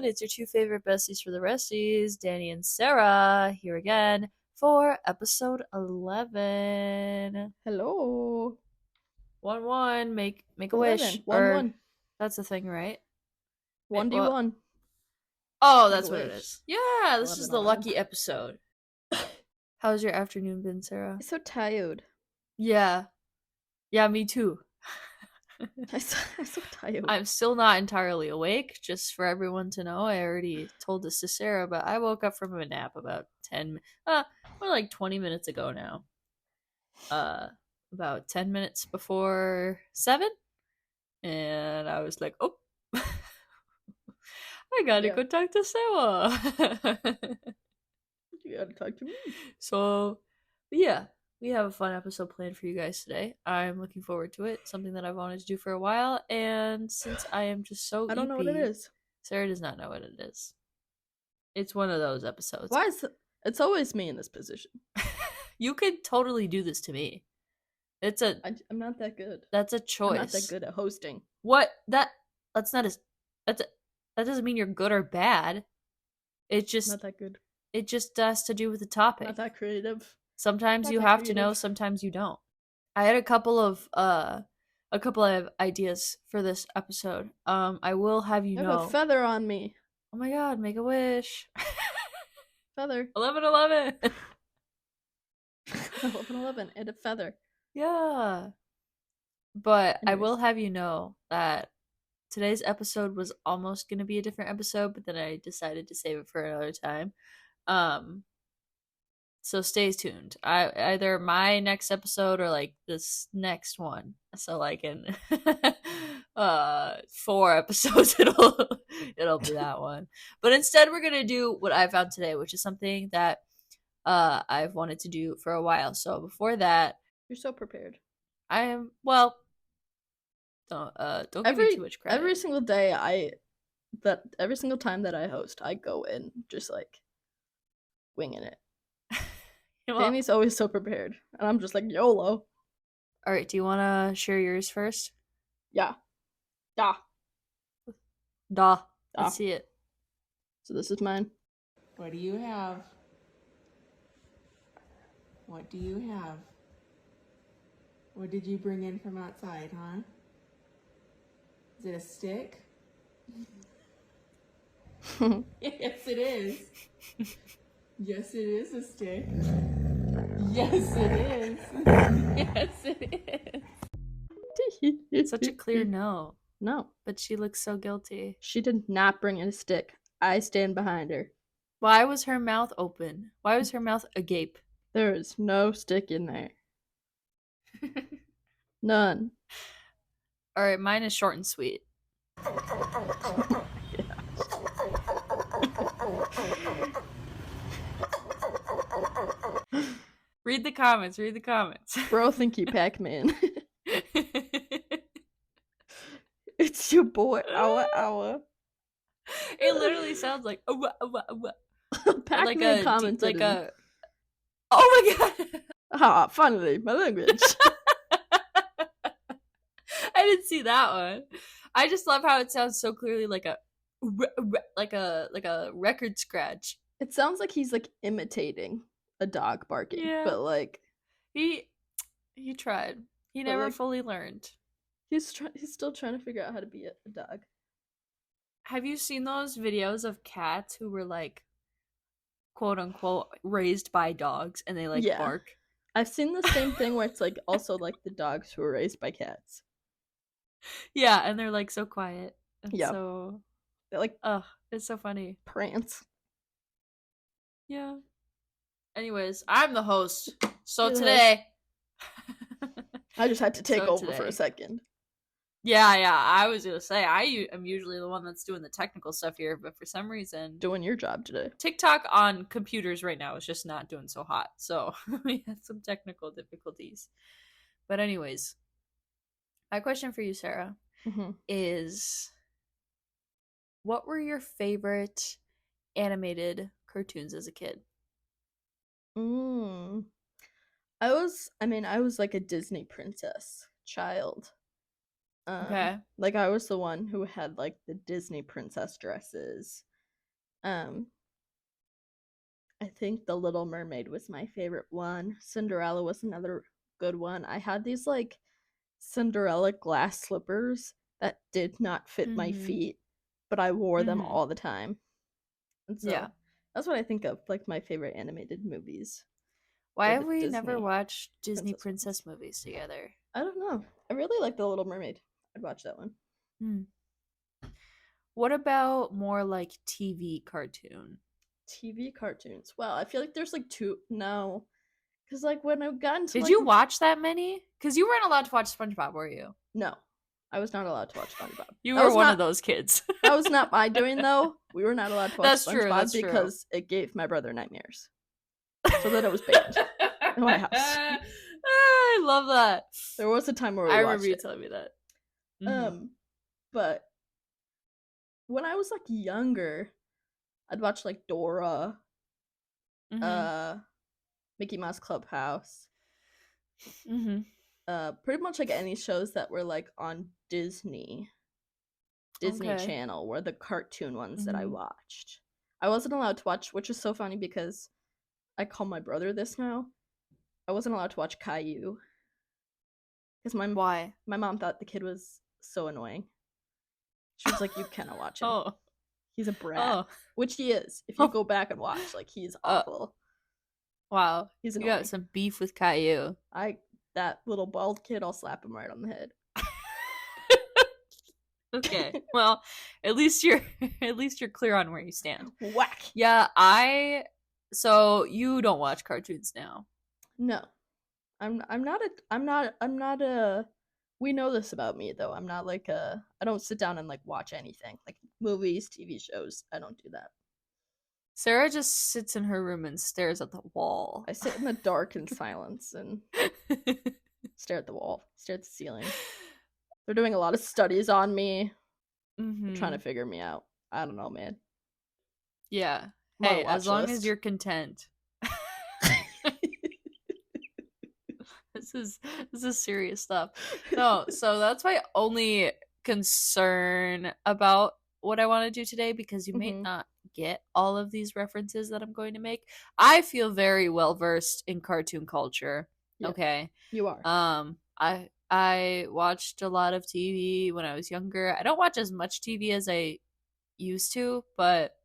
It's your two favorite besties for the resties, Danny and Sarah, here again for episode 11. Hello. 1-1, make a 11. wish. 1-1. That's the thing, right? 1d1. Oh, Make that's a what it wish. is. Yeah, this 11, is the 11. lucky episode. How's your afternoon been, Sarah? I'm so tired. Yeah, me too. I'm so tired. I'm still not entirely awake, just for everyone to know. I already told this to Sarah, but I woke up from a nap about 20 minutes ago now. About 10 minutes before 7. And I was like, oh, I gotta go talk to Sarah. You gotta talk to me. So, yeah, we have a fun episode planned for you guys today. I'm looking forward to it. Something that I've wanted to do for a while. And since I am just so I don't know what it is. Sarah does not know what it is. It's one of those episodes. Why is it's always me in this position? You could totally do this to me. I'm not that good. That's a choice. I'm not that good at hosting. What? That's not that doesn't mean you're good or bad. It's just not that good. It just has to do with the topic. Not that creative. Sometimes you have to know, sometimes you don't. I had a couple of ideas for this episode. I will have you know. I have a feather on me. Oh my god, make a wish. Feather. 11-11. 11-11 and a feather. Yeah. But Anyways. I will have you know that today's episode was almost going to be a different episode, but then I decided to save it for another time. So stay tuned. Either my next episode or like this next one. So like in 4 episodes it'll be that one. But instead we're gonna do what I found today, which is something that I've wanted to do for a while. So before that, you're so prepared. I am. Well, don't give me too much credit. Every single day every single time that I host, I go in just like winging it. Well, Danny's always so prepared, and I'm just like YOLO. All right, do you want to share yours first? Yeah. Da. Let's see it. So this is mine. What do you have? What do you have? What did you bring in from outside, huh? Is it a stick? Yes, it is. Yes, it is a stick. Yes, it is. Yes, it is. Such a clear no. No. But she looks so guilty. She did not bring in a stick. I stand behind her. Why was her mouth open? Why was her mouth agape? There is no stick in there. None. Alright, mine is short and sweet. Read the comments. Bro, thank you, Pac-Man. It's your boy, Hour. It literally sounds like Pac-Man commented. Like a. Oh my god! Ah, finally, my language. I didn't see that one. I just love how it sounds so clearly like a record scratch. It sounds like he's like imitating a dog barking, but like he tried. He never fully learned. He's still trying to figure out how to be a dog. Have you seen those videos of cats who were like, quote unquote, raised by dogs and they like bark? I've seen the same thing where it's like also like the dogs who were raised by cats. Yeah, and they're like so quiet. Yeah. So they're like, it's so funny. Prance. Yeah. Anyways, I'm the host. So today I just had to take over for a second. Yeah, I was gonna say I am usually the one that's doing the technical stuff here, but for some reason doing your job today. TikTok on computers right now is just not doing so hot, so we had some technical difficulties. But anyways, my question for you, Sarah, is what were your favorite animated cartoons as a kid? I was like a Disney princess child. Okay. Like I was the one who had like the Disney princess dresses I think The Little Mermaid was my favorite one. Cinderella was another good one. I had these like Cinderella glass slippers that did not fit my feet, but I wore them all the time. And so that's what I think of, like, my favorite animated movies. Why have we never watched Disney princess movies together? I don't know. I really like The Little Mermaid. I'd watch that one. What about more like TV cartoon? TV cartoons. Well, I feel like there's like two. No. Because like when I got into Did you watch that many? Because you weren't allowed to watch SpongeBob, were you? No. I was not allowed to watch SpongeBob. You were one of those kids. That was not my doing, though. We were not allowed to watch SpongeBob because it gave my brother nightmares. So that it was banned in my house. I love that. There was a time where we watched remember you telling me that. But when I was like younger, I'd watch like Dora, Mickey Mouse Clubhouse, pretty much like any shows that were like on Disney Channel were the cartoon ones that I watched. I wasn't allowed to watch, which is so funny because I call my brother this now. I wasn't allowed to watch Caillou because my mom thought the kid was so annoying. She was like, "You cannot watch him. Oh. He's a brat," which he is. If you go back and watch, like, he's awful. Wow, he's annoying. You got some beef with Caillou. That little bald kid, I'll slap him right on the head. Okay, well, at least you're clear on where you stand. Whack. Yeah, so you don't watch cartoons now? No, I'm not a. We know this about me, though. I'm not like I don't sit down and like watch anything, like movies, TV shows. I don't do that. Sarah just sits in her room and stares at the wall. I sit in the dark in silence and stare at the wall, stare at the ceiling. They're doing a lot of studies on me. They're trying to figure me out. I don't know, man. Yeah. Hey, as long as you're content. This is serious stuff. No, so that's my only concern about what I want to do today, because you may not get all of these references that I'm going to make. I feel very well versed in cartoon culture. Yeah, okay. You are. I watched a lot of TV when I was younger. I don't watch as much TV as I used to, but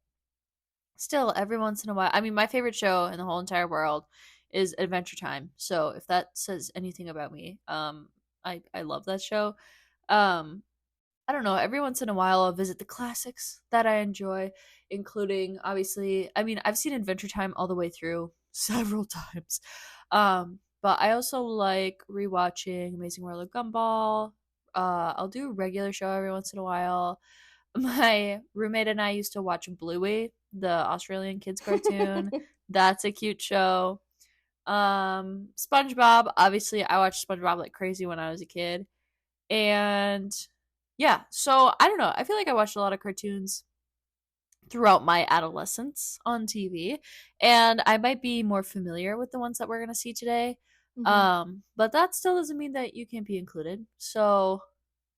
still, every once in a while. I mean, my favorite show in the whole entire world is Adventure Time. So if that says anything about me, I love that show. I don't know. Every once in a while, I'll visit the classics that I enjoy, including, obviously, I mean, I've seen Adventure Time all the way through several times. But I also like rewatching Amazing World of Gumball. I'll do a regular show every once in a while. My roommate and I used to watch Bluey, the Australian kids cartoon. That's a cute show. SpongeBob, obviously I watched SpongeBob like crazy when I was a kid. And yeah, so I don't know. I feel like I watched a lot of cartoons throughout my adolescence on TV, and I might be more familiar with the ones that we're going to see today. But that still doesn't mean that you can't be included. So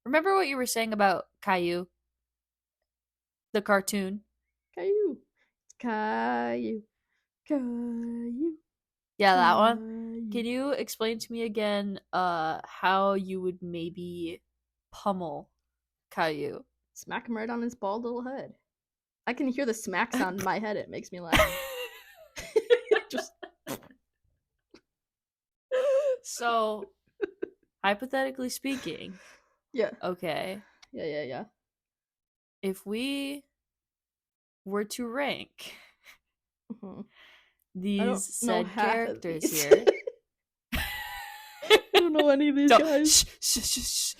remember what you were saying about Caillou, the cartoon? Caillou. Yeah, that one. Can you explain to me again how you would maybe pummel Caillou? Smack him right on his bald little head. I can hear the smack sound in my head. It makes me laugh. Just. So, hypothetically speaking. Yeah. Okay. Yeah. If we were to rank these said characters here. I don't know any of these guys. Shh.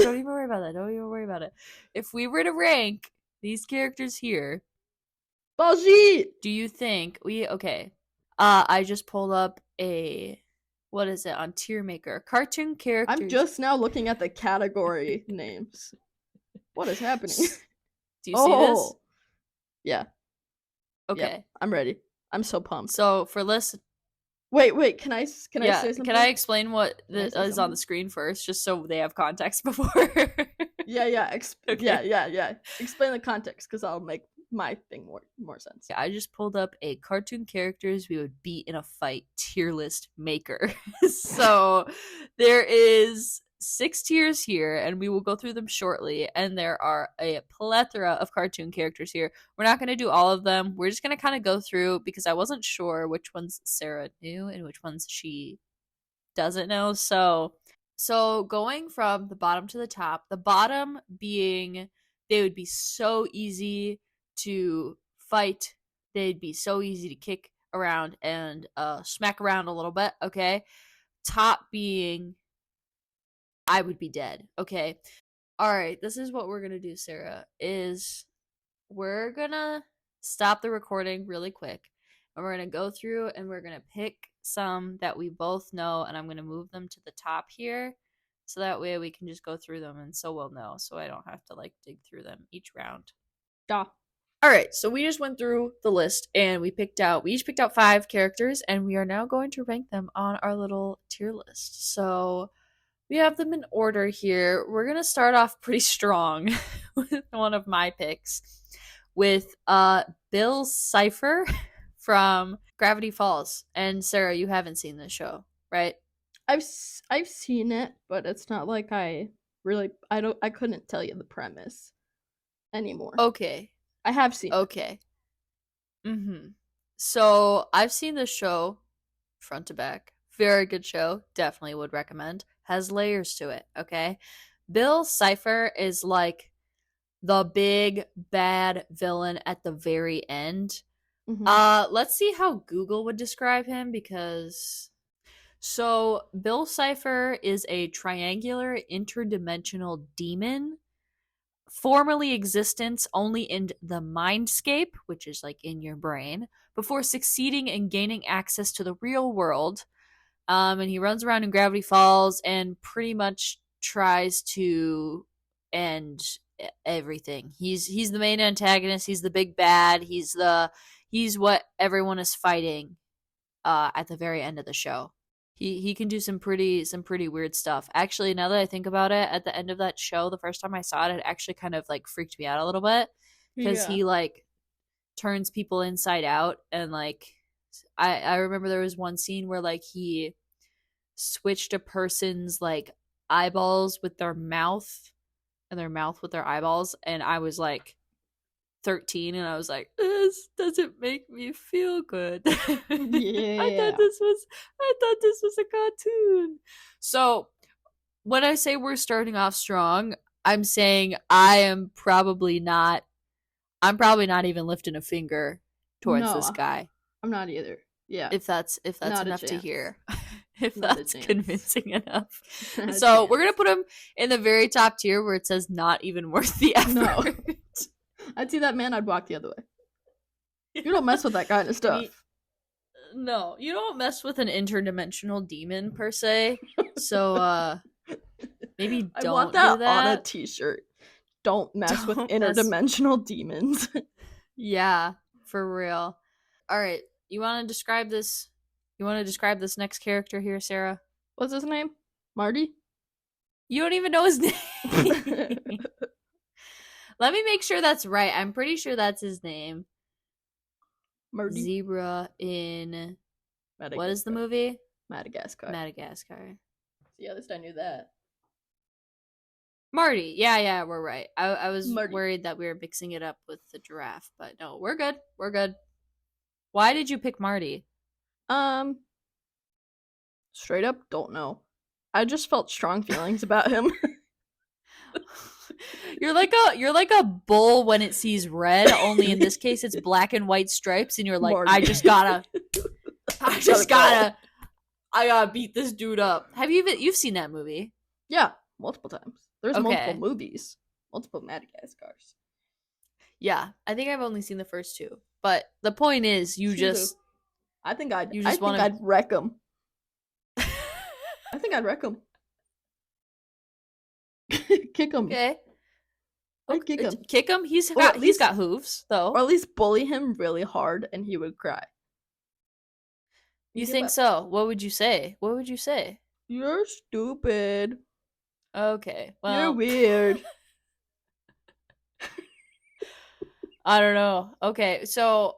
Don't even worry about it. If we were to rank these characters here, Baljeet! Do you think I just pulled up what is it on Tier Maker? Cartoon characters. I'm just now looking at the category names. What is happening? Do you see this? Yeah. Okay. Yeah, I'm ready. I'm so pumped. So for list. Wait. Can I say something? Can I explain what is on the screen first, just so they have context before? Yeah. Okay. Yeah. Explain the context, because I'll make my thing more sense. I just pulled up a cartoon characters we would beat in a fight tier list maker. So there is 6 tiers here, and we will go through them shortly. And there are a plethora of cartoon characters here. We're not going to do all of them. We're just going to kind of go through because I wasn't sure which ones Sarah knew and which ones she doesn't know. So going from the bottom to the top, the bottom being they would be so easy to fight. They'd be so easy to kick around and smack around a little bit, okay? Top being I would be dead, okay? All right, this is what we're going to do, Sarah, is we're going to stop the recording really quick, and we're going to go through and we're going to pick some that we both know, and I'm going to move them to the top here, so that way we can just go through them, and so we'll know, so I don't have to, like, dig through them each round. Duh. All right, so we just went through the list, and we each picked out 5 characters, and we are now going to rank them on our little tier list. So we have them in order here. We're going to start off pretty strong with one of my picks, with Bill Cipher from Gravity Falls. And Sarah, you haven't seen this show, right? I've seen it, but it's not like I couldn't tell you the premise anymore. Okay. I have seen it. So I've seen this show front to back. Very good show. Definitely would recommend. Has layers to it, okay? Bill Cipher is like the big bad villain at the very end. Let's see how Google would describe him, because so Bill Cipher is a triangular interdimensional demon, formerly existence only in the mindscape, which is like in your brain, before succeeding in gaining access to the real world. And he runs around in Gravity Falls and pretty much tries to end everything. He's the main antagonist. He's the big bad. He's what everyone is fighting at the very end of the show. He can do some pretty weird stuff. Actually, now that I think about it, at the end of that show, the first time I saw it, it actually kind of like freaked me out a little bit, because he like turns people inside out, and like I remember there was one scene where like he switched a person's like eyeballs with their mouth, and their mouth with their eyeballs, and I was like 13, and I was like, this doesn't make me feel good. Yeah. I thought this was a cartoon. So when I say we're starting off strong, I'm saying I'm probably not even lifting a finger towards this guy. I'm not either. Yeah. If that's not enough to hear. If Not that's convincing enough. So we're going to put him in the very top tier where it says not even worth the effort. No. I'd see that man, I'd walk the other way. You don't mess with that kind of stuff. No, you don't mess with an interdimensional demon per se. So maybe don't I want that do that on a t-shirt. Don't mess with interdimensional demons. Yeah, for real. All right, you want to describe this? You want to describe this next character here, Sarah? What's his name? Marty? You don't even know his name. Let me make sure that's right. I'm pretty sure that's his name. Marty. Zebra in Madagascar. What is the movie? Madagascar. See, at least I knew that. Marty. Yeah, we're right. I was Marty. worried that we were mixing it up with the giraffe, but no, we're good. Why did you pick Marty? Straight up, don't know. I just felt strong feelings about him. You're like a bull when it sees red, only in this case it's black and white stripes, and you're like, Marty. I gotta beat this dude up. You've seen that movie? Yeah, multiple times. There's multiple movies, multiple Madagascars. Yeah, I think I've only seen the first 2, but the point is, I think I'd wreck him. I think I'd wreck him. Kick him. Okay. I'd kick him. Kick him? He's got hooves, though. Or at least bully him really hard and he would cry. You think so? What would you say? You're stupid. Okay. Well, you're weird. I don't know. Okay, so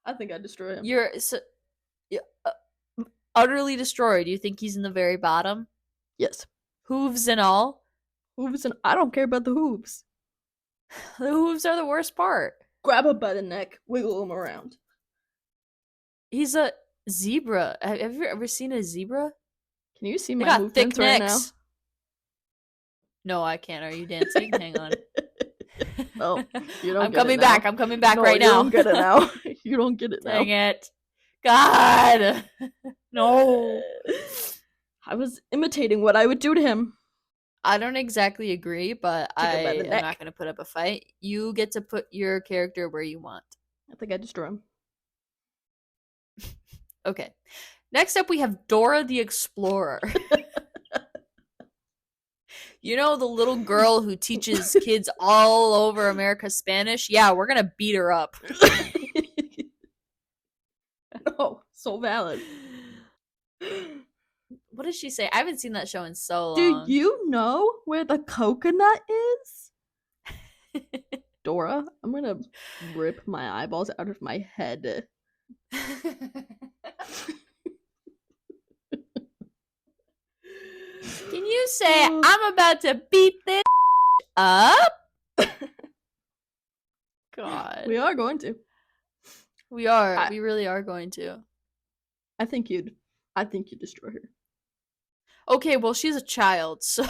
I think I'd destroy him. you're utterly destroyed. You think he's in the very bottom? Yes. Hooves and all? Hooves and I don't care about the hooves. The hooves are the worst part. Grab him by the neck, wiggle him around. He's a zebra. Have you ever seen a zebra? Can you see They my got movements thick right necks. now? No, I can't. Are you dancing? Hang on. No, you don't I'm get coming it now. back. I'm coming back No, right now. You don't get it now. You don't get it now. Dang it. God. No. I was imitating what I would do to him. I don't exactly agree, but Take I him by the am neck. not going to put up a fight. You get to put your character where you want. I think I'd destroy him. Okay. Next up, we have Dora the Explorer. You know the little girl who teaches kids all over America Spanish? Yeah, we're going to beat her up. Oh, so valid. What did she say? I haven't seen that show in so Do long. you know where the coconut is? Dora, I'm gonna rip my eyeballs out of my head. Can you say, I'm about to beat this up? God. We are going to. We are. We really are going to. I think you'd destroy her. Okay, well, she's a child, so...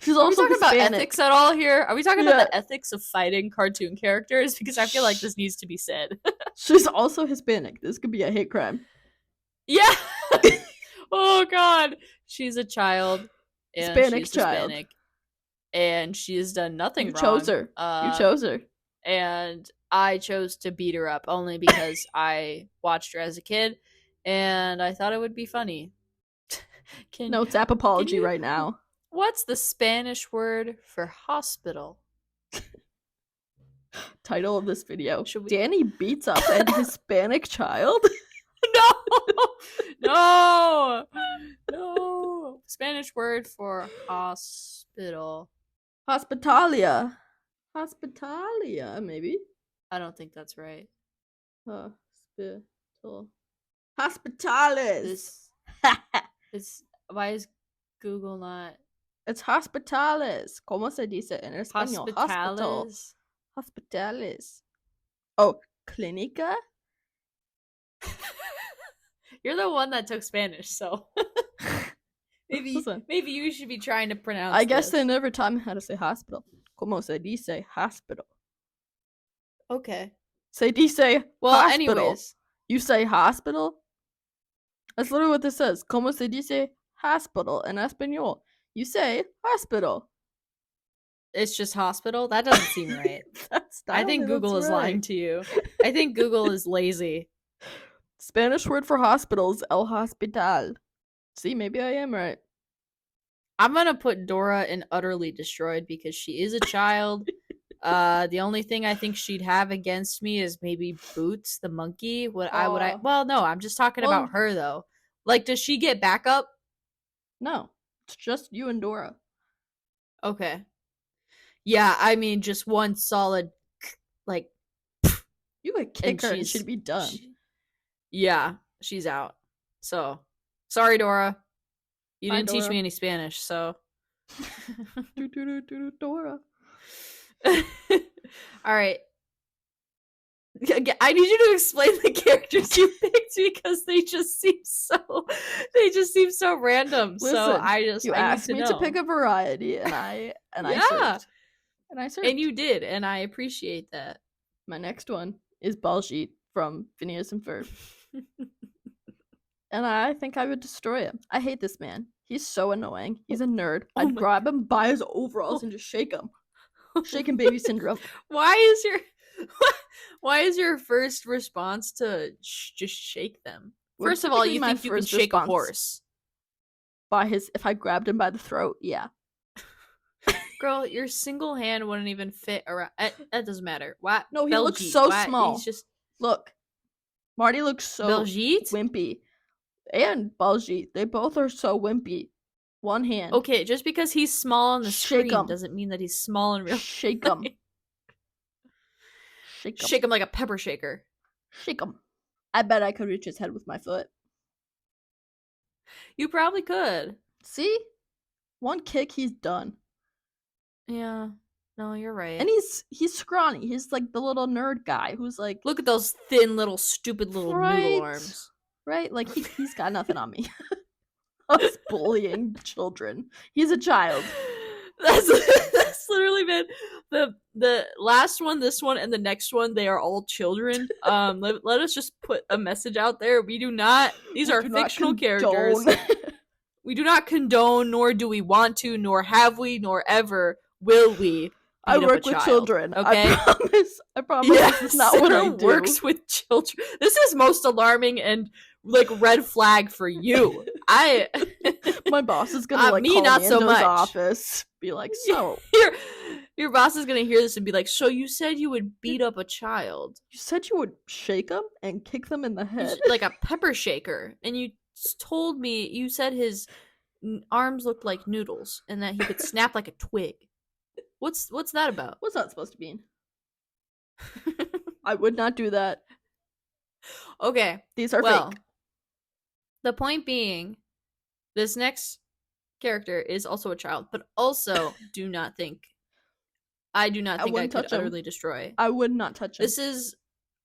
She's also also talking about Hispanic. ethics at all here? Are we talking about the ethics of fighting cartoon characters? Because I feel like this needs to be said. She's also Hispanic. This could be a hate crime. Yeah. Oh God, she's a child. And Hispanic she's child. Hispanic, and she has done nothing You wrong. chose her. You chose her. And I chose to beat her up only because I watched her as a kid, and I thought it would be funny. No tap apology right now. What's the Spanish word for hospital? Title of this video: Danny beats up an Hispanic child. No. Spanish word for hospital. Hospitalia, maybe. I don't think that's right. Hospital. Hospitales. Why is Google not? It's hospitales. ¿Cómo se dice en español? Hospital. Hospitales. Oh, clínica? You're the one that took Spanish, so maybe you should be trying to pronounce I guess this. they never taught me how to say hospital. ¿Cómo se dice hospital? Okay. Se dice well, hospital. Anyways. You say hospital? That's literally what this says. ¿Cómo se dice hospital en español? You say hospital. It's just hospital? That doesn't seem right. I think Google is lying to you. I think Google is lazy. Spanish word for hospital is el hospital. See, maybe I am right. I'm gonna put Dora in utterly destroyed because she is a child. The only thing I think she'd have against me is maybe Boots the monkey. Well, no, I'm just talking about her though. Like, does she get backup? No, it's just you and Dora. Okay. Yeah, I mean, just one solid, like. You could kick her and she'd be done. Yeah, she's out. So, sorry, Dora. You didn't teach me any Spanish, so. Dora. All right. I need you to explain the characters you picked because they just seem so random. Listen, so you asked me to pick a variety, and I served. And I served. And you did, and I appreciate that. My next one is Baljeet from Phineas and Ferb. And I think I would destroy him. I hate this man. He's so annoying. He's a nerd. I'd grab him by his overalls and just shake him. Shaking baby syndrome. Why is your first response to just shake them? First of all, you think you can shake a horse? If I grabbed him by the throat, yeah. Girl, your single hand wouldn't even fit around. That doesn't matter. Why? No, he looks so small. Look, Marty looks so wimpy. And Baljeet, they both are so wimpy. One hand. Okay, just because he's small on the screen doesn't mean that he's small in real life. Shake him. Shake him like a pepper shaker. Shake him. I bet I could reach his head with my foot. You probably could. See? One kick, he's done. Yeah. No, you're right. And he's scrawny. He's like the little nerd guy who's like, look at those thin little stupid little noodle arms. Right? Like he's got nothing on me. I was bullying children. He's a child. That's literally been the last one, this one, and the next one. They are all children. Let us just put a message out there. We do not. These are fictional characters. We do not condone, nor do we want to, nor have we, nor ever will we. I work with children. Okay, I promise. Yeah, this is not what I do. Works with children. This is most alarming and like red flag for you. My boss is gonna like me call not me so into much. His office, be like, so your boss is gonna hear this and be like, so you said you would beat up a child? You said you would shake them and kick them in the head like a pepper shaker, and you told me you said his arms looked like noodles and that he could snap like a twig. What's that about? What's that supposed to mean? I would not do that. Okay, these are fake. The point being, this next character is also a child, but also I do not think I could utterly destroy. I would not touch him. This is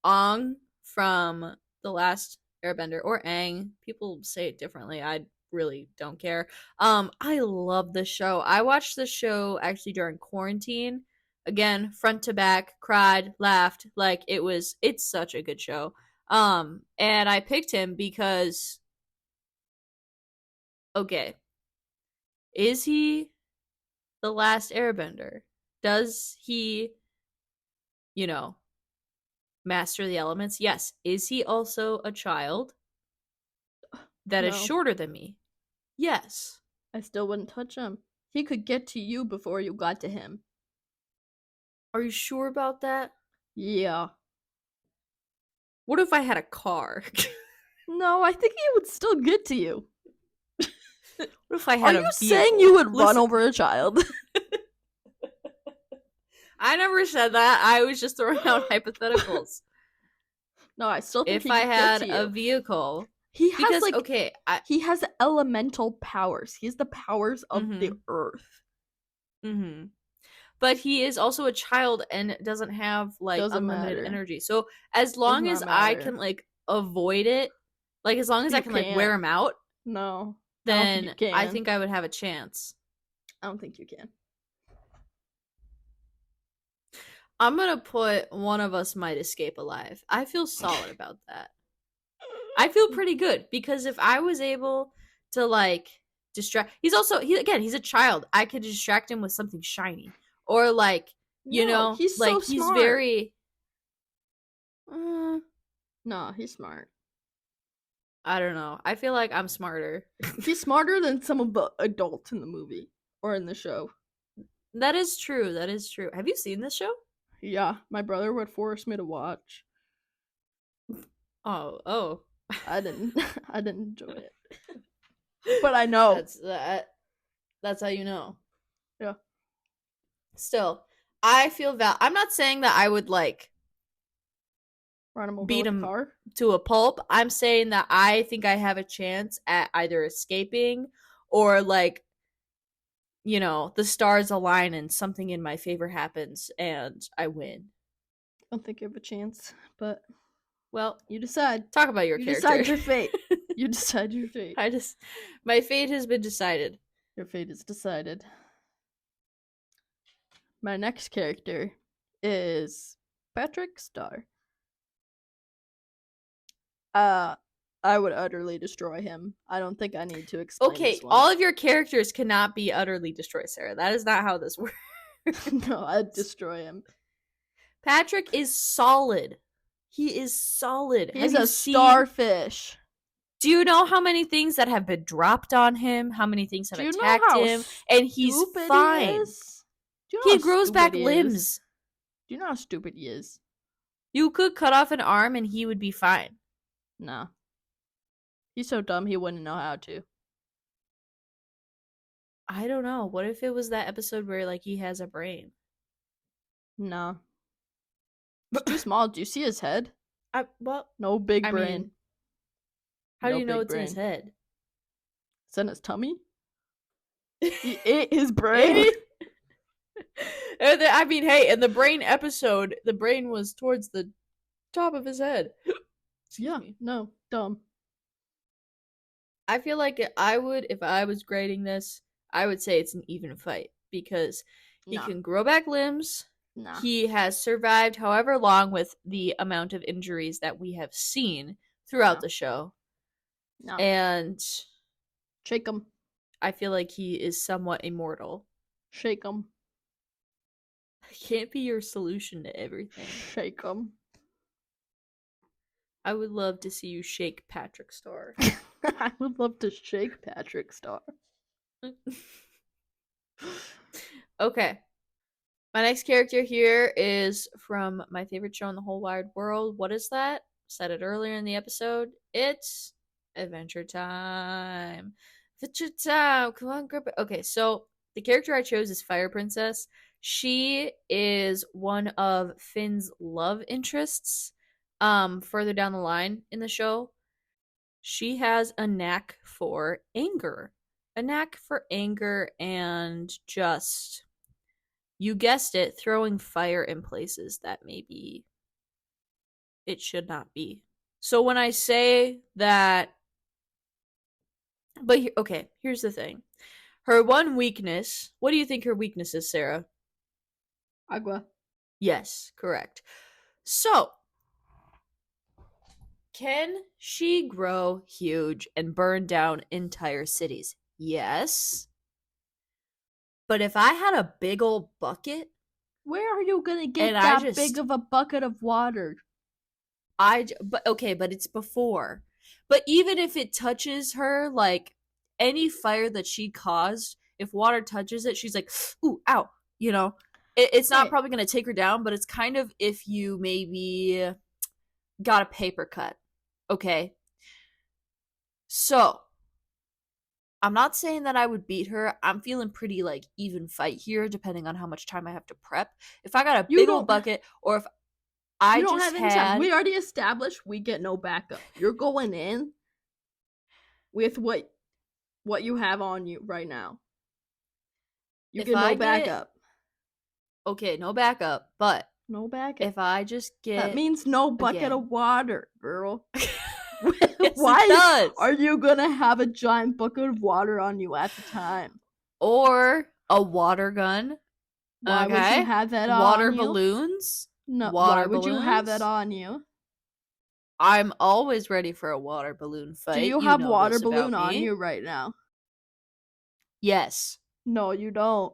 Aang from The Last Airbender, or Aang. People say it differently. I really don't care. I love this show. I watched the show actually during quarantine. Again, front to back, cried, laughed. Like it's such a good show. And I picked him because, okay, is he the last Airbender? Does he, master the elements? Yes. Is he also a child that is shorter than me? Yes. I still wouldn't touch him. He could get to you before you got to him. Are you sure about that? Yeah. What if I had a car? No, I think he would still get to you. What if I had a vehicle? Are you saying you would run over a child? I never said that. I was just throwing out hypotheticals. No, I still think if I had a vehicle. He has he has elemental powers. He has the powers of the earth. Mm-hmm. But he is also a child and doesn't have unlimited energy. So as long as I can avoid it, as long as I can wear him out, then I think I would have a chance. I don't think you can. I'm gonna put one of us might escape alive. I feel solid about that. I feel pretty good because if I was able to distract, he's a child. I could distract him with something shiny or he's so he's smart. very. No, he's smart. I don't know. I feel like I'm smarter. He's smarter than some of the adults in the movie or in the show. That is true. That is true. Have you seen this show? Yeah, my brother would force me to watch. Oh. I didn't enjoy it. But I know. That's how you know. Yeah. Still, I feel I'm not saying that I would run him over beat him car to a pulp. I'm saying that I think I have a chance at either escaping or the stars align and something in my favor happens and I win. I don't think you have a chance, but well, you decide. Talk about your character. You decide your fate. You decide your fate. My fate has been decided. Your fate is decided. My next character is Patrick Star. I would utterly destroy him. I don't think I need to explain this one. All of your characters cannot be utterly destroyed, Sarah. That is not how this works. No, I'd destroy him. Patrick is solid. He is solid. He's a starfish. Do you know how many things that have been dropped on him? How many things have attacked him? And he's fine. He grows back limbs. Do you know how stupid he is? You could cut off an arm and he would be fine. No. He's so dumb he wouldn't know how to. I don't know. What if it was that episode where he has a brain? No. It's too small. Do you see his head? No big brain. Mean, how do you know it's in his head? It's in his tummy. He ate his brain. I mean, hey, in the brain episode, the brain was towards the top of his head. Yeah, no, dumb. I feel like if I was grading this, I would say it's an even fight because he can grow back limbs. He has survived however long with the amount of injuries that we have seen throughout the show. And shake him. I feel like he is somewhat immortal. Shake him. Can't be your solution to everything. Shake him. I would love to see you shake Patrick Star. I would love to shake Patrick Star. Okay. My next character here is from my favorite show in the whole wide world. What is that? Said it earlier in the episode. It's Adventure Time. Adventure Time. Come on, grab it. Okay, so the character I chose is Fire Princess. She is one of Finn's love interests further down the line in the show. She has a knack for anger. And just, you guessed it, throwing fire in places that maybe it should not be. So when I say that, but okay, here's the thing. Her one weakness, what do you think her weakness is, Sarah? Agua. Yes, correct. So, can she grow huge and burn down entire cities? Yes. But if I had a big old bucket, where are you gonna get that big of a bucket of water? But it's before. But even if it touches her, like any fire that she caused, if water touches it, she's like, ooh, ow, you know. It's not probably gonna take her down, but it's kind of if you maybe got a paper cut. Okay. So, I'm not saying that I would beat her. I'm feeling pretty, like, even fight here, depending on how much time I have to prep. If I got a big old bucket, or if I just had... any time. We already established we get no backup. You're going in with what you have on you right now. You get no backup. Okay, no backup, but... no backup. If I just get... that means no bucket of water, girl. Yes, why are you gonna have a giant bucket of water on you at the time? Or a water gun. Why would you have that on you? Water balloons? No, why would you have that on you? I'm always ready for a water balloon fight. Do you have water balloon on you right now? Yes. No, you don't.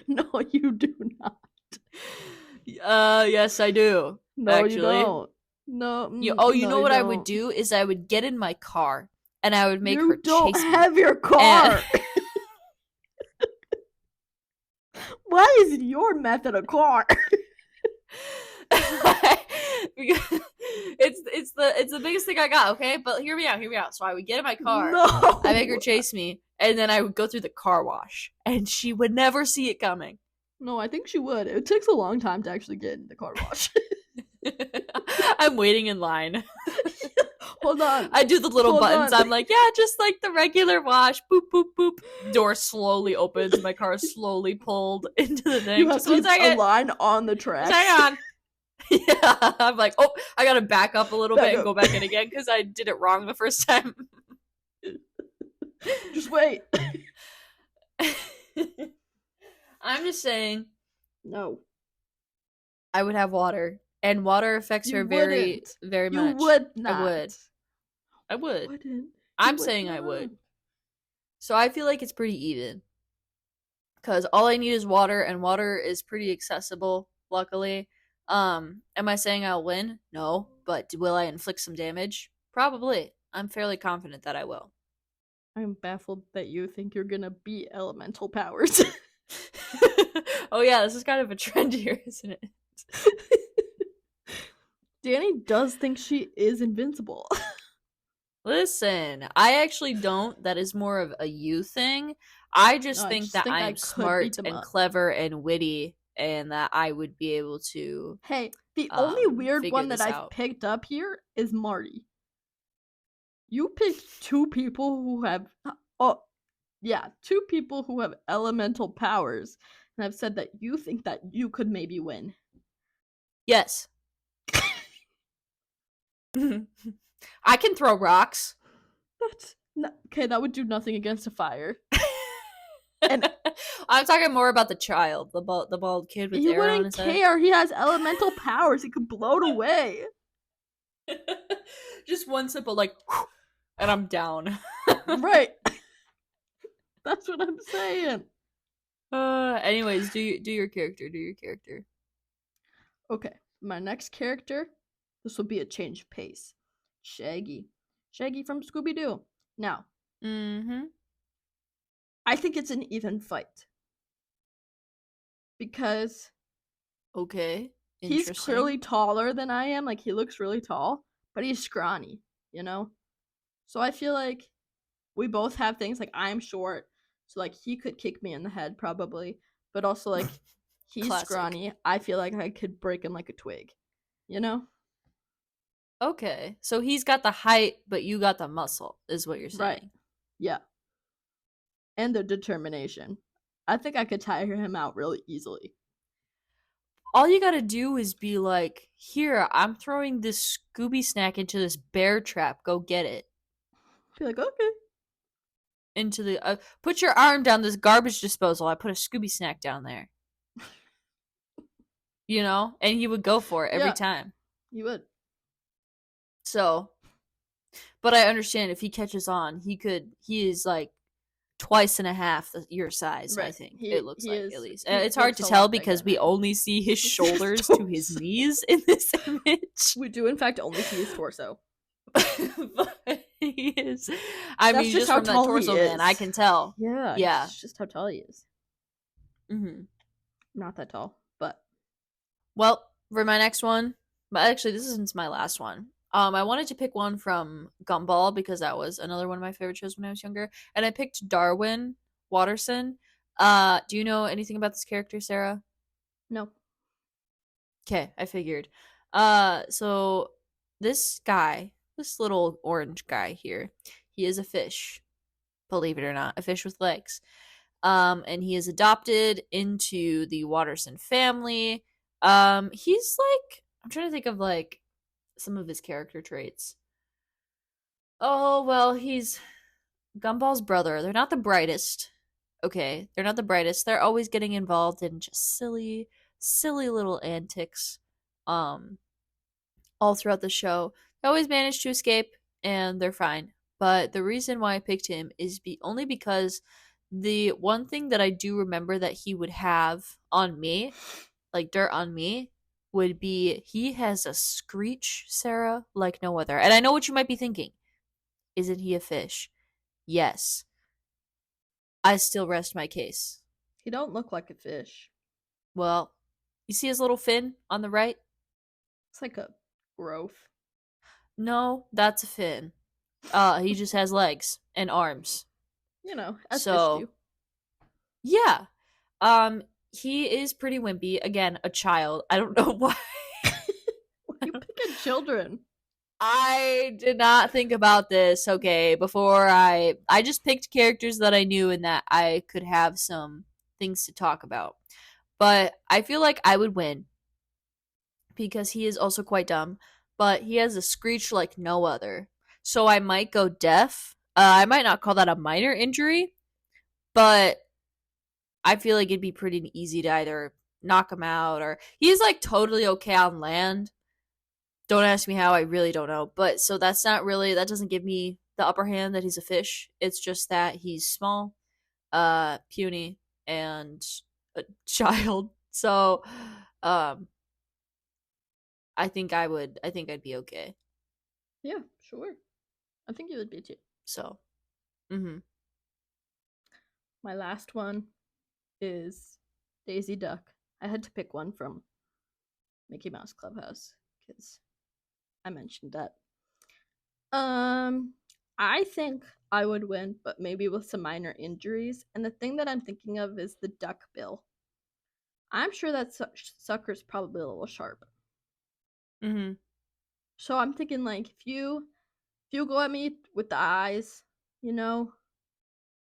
No, you do not. Yes, I do. No, actually. You don't. No. You know what I would do is I would get in my car and I would make her chase me. You don't have your car. Why is your method a car? It's the biggest thing I got, okay? But hear me out. So I would get in my car, I make her chase me, and then I would go through the car wash, and she would never see it coming. No, I think she would. It takes a long time to actually get in the car wash. I'm waiting in line. Hold on. I do the little buttons. I'm like, yeah, just like the regular wash. Boop, boop, boop. Door slowly opens. My car is slowly pulled into the thing. You have to a line on the track. Hang on. Yeah, I'm like, oh, I gotta back up a little bit and go back in again because I did it wrong the first time. Just wait. I'm just saying. No. I would have water. And water affects her very, very much. You would not. I would. I'm saying I would. So I feel like it's pretty even. Because all I need is water, and water is pretty accessible, luckily. Am I saying I'll win? No. But will I inflict some damage? Probably. I'm fairly confident that I will. I'm baffled that you think you're gonna beat elemental powers. Oh yeah, this is kind of a trend here, isn't it? Danni does think she is invincible. Listen, I actually don't. That is more of a you thing. I just No, I think just that think I I am could smart beat them and up. clever and witty, and that I would be able to Hey, the only weird figure one that this I've out. picked up here is Marty. You picked two people who have two people who have elemental powers, and I've said that you think that you could maybe win. Yes. I can throw rocks. Okay, that would do nothing against a fire. And I'm talking more about the child, the bald kid with he arrow on wouldn't his head. care. He has elemental powers. He could blow it away. Just one simple like, and I'm down. Right. That's what I'm saying. Anyways, do your character. Do your character. Okay, my next character. This will be a change of pace. Shaggy from Scooby-Doo. Now, I think it's an even fight because he's clearly taller than I am. Like, he looks really tall, but he's scrawny, you know? So I feel like we both have things. Like, I'm short, so like he could kick me in the head probably, but also like he's scrawny. I feel like I could break him like a twig, you know? Okay, so he's got the height, but you got the muscle, is what you're saying. Right. Yeah. And the determination. I think I could tire him out really easily. All you gotta do is be like, here, I'm throwing this Scooby snack into this bear trap. Go get it. Be like, okay. Into the put your arm down this garbage disposal. I put a Scooby snack down there. You know, and he would go for it every time. He would. So, but I understand if he catches on, he is like twice and a half your size. Right. I think it looks like at least. It's hard to tell because we only see his shoulders to his knees in this image. We do, in fact, only see his torso. But he is. I mean, just from that torso, man, I can tell. Yeah. It's just how tall he is. Mm-hmm. Not that tall, but. Well, for my next one, but actually, this isn't my last one. I wanted to pick one from Gumball because that was another one of my favorite shows when I was younger, and I picked Darwin Watterson. Do you know anything about this character, Sarah? No. Okay, I figured. So this guy, this little orange guy here, he is a fish. Believe it or not, a fish with legs. And he is adopted into the Watterson family. He's like, I'm trying to think of like some of his character traits. Oh, well, he's Gumball's brother. They're not the brightest. Okay, they're not the brightest. They're always getting involved in just silly little antics. All throughout the show. They always manage to escape and they're fine. But the reason why I picked him is only because the one thing that I do remember that he would have on me, like dirt on me, would be he has a screech, Sarah, like no other. And I know what you might be thinking. Isn't he a fish? Yes. I still rest my case. He don't look like a fish. Well, you see his little fin on the right? It's like a growth. No, that's a fin. He just has legs and arms. You know, as fish do. Yeah. He is pretty wimpy. Again, a child. I don't know why. You pick at children. I did not think about this, okay, before I just picked characters that I knew and that I could have some things to talk about. But I feel like I would win because he is also quite dumb, but he has a screech like no other. So I might go deaf. I might not call that a minor injury, but I feel like it'd be pretty easy to either knock him out or he's like totally okay on land. Don't ask me how, I really don't know. But so that doesn't give me the upper hand that he's a fish. It's just that he's small, puny, and a child. So I think I'd be okay. Yeah, sure. I think you would be too. So my last one is Daisy Duck. I had to pick one from Mickey Mouse Clubhouse because I mentioned that. I think I would win, but maybe with some minor injuries. And the thing that I'm thinking of is the duck bill. I'm sure that sucker's probably a little sharp. Mm-hmm. So I'm thinking, like, if you go at me with the eyes,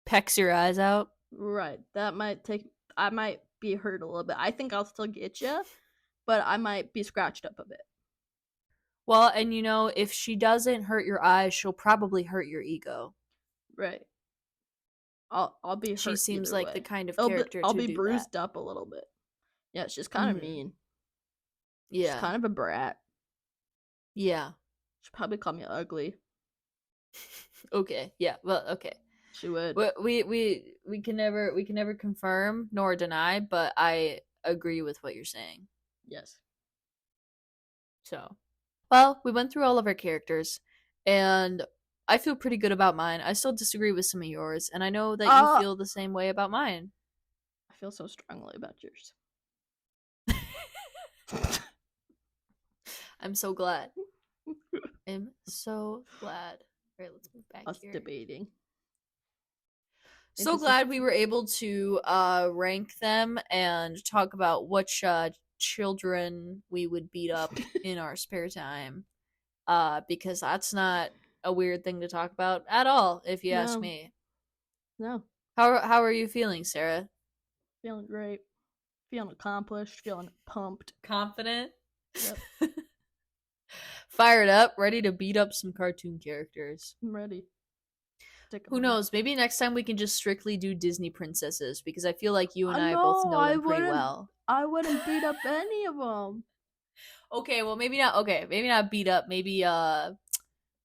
Pecks your eyes out. right, I might be hurt a little bit. I think I'll still get you, but I might be scratched up a bit. Well, and if she doesn't hurt your eyes, she'll probably hurt your ego. Right. I'll be hurt. She seems like way. the kind of character I'll to be do bruised that. up a little bit. Yeah, she's kind of mean. Yeah. She's kind of a brat. Yeah. She'd probably call me ugly. Okay. Yeah. Well, okay. She would. We can never confirm nor deny, but I agree with what you're saying. Yes. So, well, we went through all of our characters, and I feel pretty good about mine. I still disagree with some of yours, and I know that you feel the same way about mine. I feel so strongly about yours. I'm so glad. I'm so glad. All right, let's move back here. Us debating. So glad we were able to rank them and talk about which children we would beat up in our spare time. Because that's not a weird thing to talk about at all, if you ask me. No. How are you feeling, Sarah? Feeling great. Feeling accomplished. Feeling pumped. Confident? Yep. Fired up, ready to beat up some cartoon characters. I'm ready. Who knows? Maybe next time we can just strictly do Disney princesses, because I feel like you and I both know them pretty well. I wouldn't beat up any of them. Okay, well, maybe not. Okay, maybe not beat up. Maybe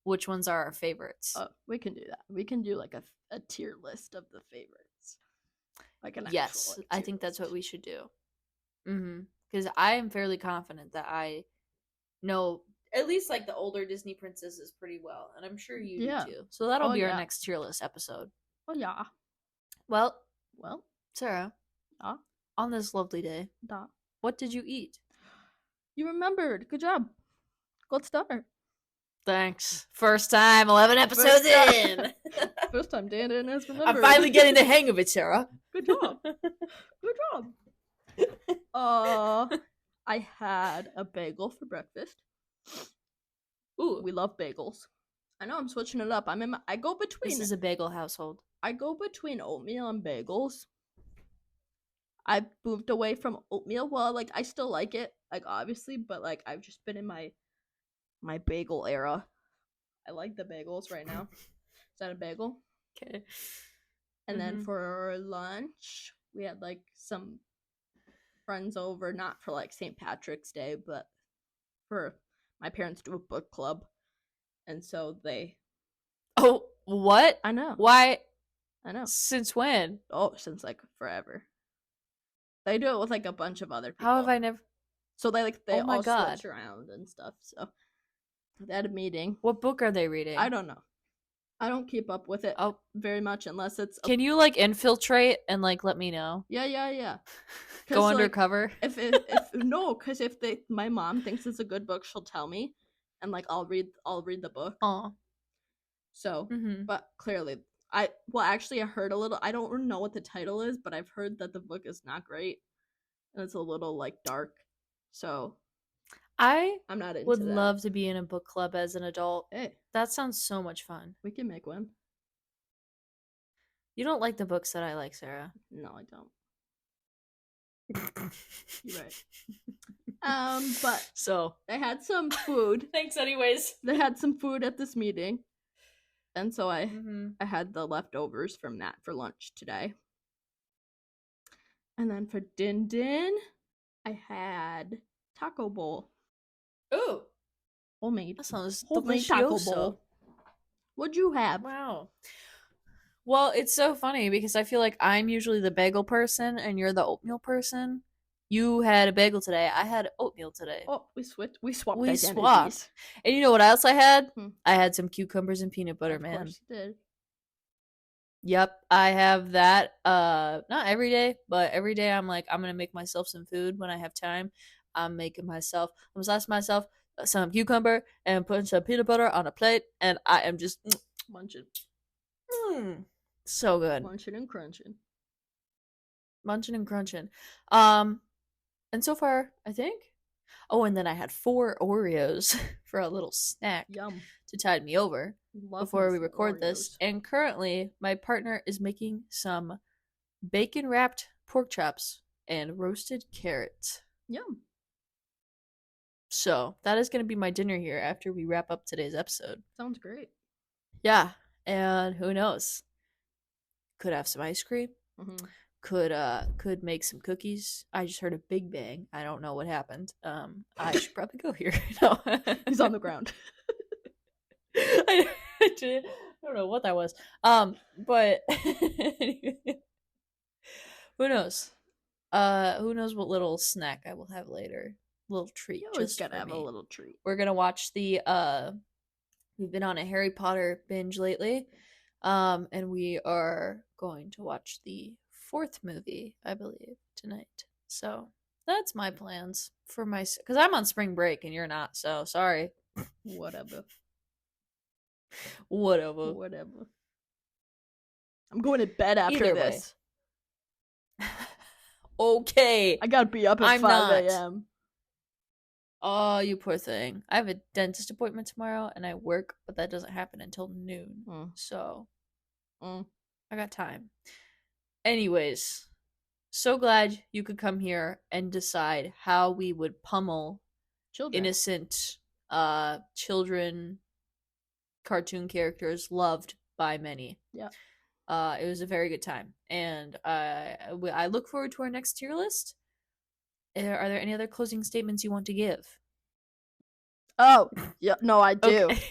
which ones are our favorites? We can do that. We can do like a tier list of the favorites. Like an yes, actual, I think that's what we should do. Because I am fairly confident that I know at least like the older Disney princesses pretty well, and I'm sure you do too. So that'll be our next tier list episode. Oh yeah. Well, Sarah. On this lovely day, what did you eat? You remembered. Good job. Gold star. Thanks. First time, 11 episodes in. First time Dan has remembered. I'm finally getting the hang of it, Sarah. Good job. Good job. I had a bagel for breakfast. Ooh, we love bagels. I know I'm switching it up. I go between. This is a bagel household. I go between oatmeal and bagels. I moved away from oatmeal. Well, like I still like it, like obviously, but like I've just been in my bagel era. I like the bagels right now. Is that a bagel? Okay. And then for lunch, we had like some friends over, not for like St. Patrick's Day, but for my parents do a book club. And so they. Oh, what? I know. Why? I know. Since when? Oh, since like forever. They do it with like a bunch of other people. How have I never? So they all switch around and stuff. So they had a meeting. What book are they reading? I don't know. I don't keep up with it very much unless it's. Can you like infiltrate and like let me know? Yeah. Go undercover. If no, because if my mom thinks it's a good book, she'll tell me, and like I'll read the book. Aw. So, but clearly, I heard a little. I don't know what the title is, but I've heard that the book is not great, and it's a little like dark. So, I'm not into would love to be in a book club as an adult. Hey, that sounds so much fun. We can make one. You don't like the books that I like, Sarah. No, I don't. You're right. But so they had some food. Thanks, anyways. They had some food at this meeting, and so I had the leftovers from that for lunch today. And then for Din, I had taco bowl. Ooh, homemade. That sounds homemade taco bowl. What'd you have? Wow. Well, it's so funny because I feel like I'm usually the bagel person and you're the oatmeal person. You had a bagel today. I had oatmeal today. Oh, we swapped. We swapped. And you know what else I had? I had some cucumbers and peanut butter, man. Of course you did. Yep, I have that. Not every day, but every day I'm like, I'm gonna make myself some food when I have time. I'm slicing myself some cucumber and putting some peanut butter on a plate, and I am just Munching. So good. Munching and crunching. Munching and crunching. And so far, I think. Oh, and then I had 4 Oreos for a little snack. Yum. To tide me over before we record this. And currently, my partner is making some bacon-wrapped pork chops and roasted carrots. Yum. So, that is going to be my dinner here after we wrap up today's episode. Sounds great. Yeah, and who knows? Could have some ice cream. Mm-hmm. Could make some cookies. I just heard a big bang. I don't know what happened. I should probably go here. No. He's on the ground. I don't know what that was. But who knows? Who knows what little snack I will have later? Little treat. Just gotta have a little treat. We're gonna watch the we've been on a Harry Potter binge lately. And we are going to watch the 4th movie, I believe, tonight. So that's my plans for my, because I'm on spring break and you're not, so sorry. Whatever. I'm going to bed after this. Okay. I gotta be up at 5 a.m. Oh, you poor thing. I have a dentist appointment tomorrow and I work, but that doesn't happen until noon. So I got time. Anyways, so glad you could come here and decide how we would pummel innocent children cartoon characters loved by many. Yeah. It was a very good time. And I look forward to our next tier list. Are there any other closing statements you want to give? Oh, yeah, no, I do. Okay.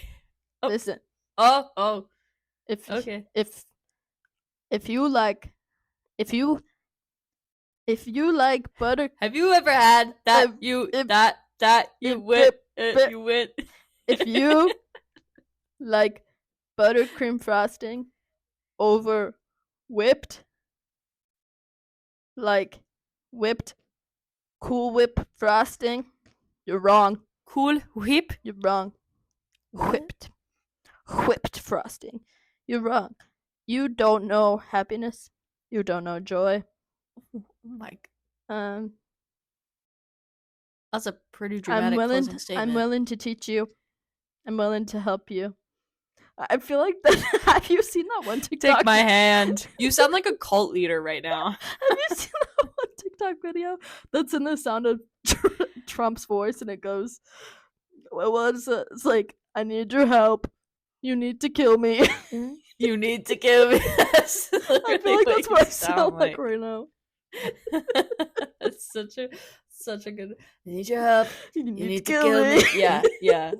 Listen. Oh. If you like butter, have you ever had that went? If you like buttercream frosting over whipped, like whipped Cool Whip frosting, you're wrong. Cool Whip? You're wrong. Whipped frosting. You're wrong. You don't know happiness. You don't know joy. Oh my god. That's a pretty dramatic closing statement. I'm willing to teach you. I'm willing to help you. I feel like that. Have you seen that one TikTok? Take my hand. You sound like a cult leader right now. Have you seen that one TikTok video that's in the sound of Trump's voice and it goes, it's like, I need your help. You need to kill me. You need to kill me. I feel like that's what I sound like right now. It's such a good. I need your help. You need to kill me. Yeah.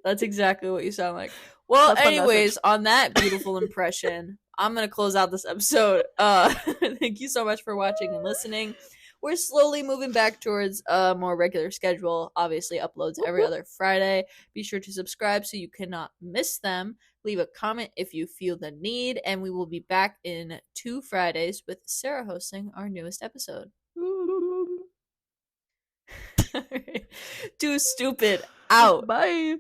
That's exactly what you sound like. Well, anyways, on that beautiful impression, I'm gonna close out this episode. Thank you so much for watching and listening. We're slowly moving back towards a more regular schedule. Obviously, uploads every other Friday. Be sure to subscribe so you cannot miss them. Leave a comment if you feel the need, and we will be back in 2 Fridays with Sarah hosting our newest episode. Too stupid. Out. Bye.